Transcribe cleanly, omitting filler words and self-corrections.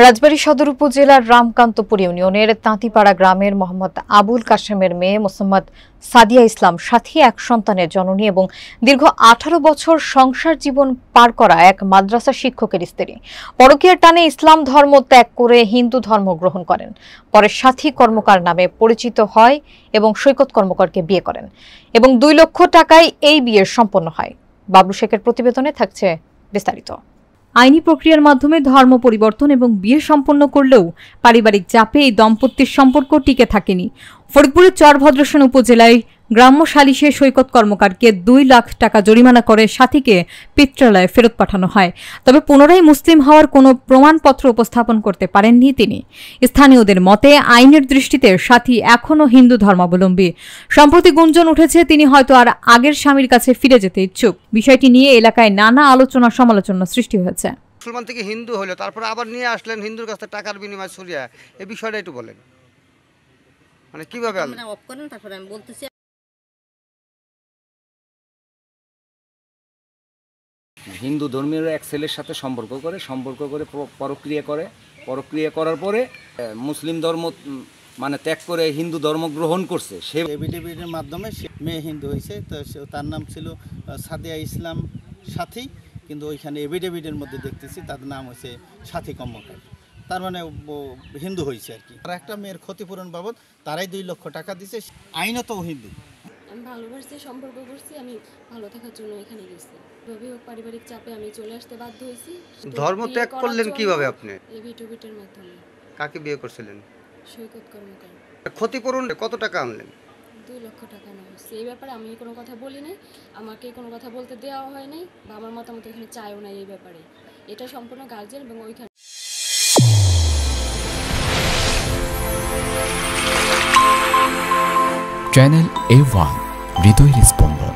রাজবাড়ী সদর উপজেলার রামকান্তপুর ইউনিয়নের তাঁতিপাড়া গ্রামের মোহাম্মদ আবুল কাশেমের মেয়ে মোসাম্মদ সাদিয়া ইসলাম সাথী এক সন্তানের জননী এবং দীর্ঘ 18 বছর সংসার জীবন পার করা এক মাদ্রাসা শিক্ষকের স্ত্রী পরকীয়ার টানে ইসলাম ধর্ম ত্যাগ করে হিন্দু ধর্ম গ্রহণ করেন। পরে সাথী কর্মকার নামে পরিচিত হয় এবং সৈকত কর্মকারকে বিয়ে করেন এবং 2 লক্ষ টাকায় এই বিয়ে সম্পন্ন হয়। বাবলু শেখের প্রতিবেদনে থাকছে বিস্তারিত। আইনি প্রক্রিয়ার মাধ্যমে ধর্ম পরিবর্তন এবং বিয়ে সম্পন্ন করলেও পারিবারিক চাপে এই দম্পতির সম্পর্ক টিকে থাকেনি। ফরিদপুরের চরভদ্রসন উপজেলায় গ্রাম্য সালিশে সৈকত কর্মকারকে 2 লাখ টাকা জরিমানা করে সাথীকে পিত্রালয়ে ফেরত পাঠানো হয়। তবে পুনরায় মুসলিম হওয়ার কোনো প্রমাণপত্র উপস্থাপন করতে পারেননি তিনি। স্থানীয়দের মতে আইনের দৃষ্টিতে সাথী এখনও হিন্দু ধর্মাবলম্বী। সম্প্রতি গুঞ্জন উঠেছে তিনি হয়তো আর আগের স্বামীর কাছে ফিরে যেতে ইচ্ছুক। বিষয়টি নিয়ে এলাকায় নানা আলোচনা সমালোচনা সৃষ্টি হয়েছে। মুসলমান থেকে হিন্দু হলো, তারপর আবার নিয়ে আসলেন হিন্দুর কাছে টাকার বিনিময় সরিয়া, এই বিষয়টা একটু বলেন, মানে কিভাবে অফ করেন? তারপরে আমি বলতেছি, হিন্দু ধর্মীয় এক ছেলের সাথে সম্পর্ক করে পরক্রিয়া করার পরে মুসলিম ধর্ম মানে ত্যাগ করে হিন্দু ধর্ম গ্রহণ করছে। সে এভিডেভিটের মাধ্যমে মেয়ে হিন্দু হয়েছে, তো তার নাম ছিল সাদিয়া ইসলাম সাথী, কিন্তু ওইখানে এভিডেভিটের মধ্যে দেখতেছি তার নাম হয়েছে সাথী কর্মকার, তার মানে হিন্দু হয়েছে আর কি। আর একটা মেয়ের ক্ষতিপূরণ বাবদ তারাই 2 লক্ষ টাকা দিছে। আইনত হিন্দু। আমি ভালোবাসছি, সম্পর্ক করছি, আমি ভালো থাকার জন্য এখানে গেছি। পারিবারিক চাপে আমি চলে আসতে বাধ্য হয়েছি। ধর্ম ত্যাগ করলেন কিভাবে আপনি? এভিডেভিটের মাধ্যমে। কাকে বিয়ে করছিলেন? সৈকত কর্মকার। ক্ষতিপূরণ কত টাকা আনলেন? 2 লক্ষ টাকা নেওয়া হয়েছে। এই ব্যাপারে আমি কোনো কথা বলি নাই, আমাকে কোনো কথা বলতে দেওয়া হয় নাই, বা আমার মতামত এখানে চাইও নাই এই ব্যাপারে। এটা সম্পূর্ণ গার্জিয়ান এবং ওইখানে চ্যানেল A1 হৃদয়ের স্পন্দন।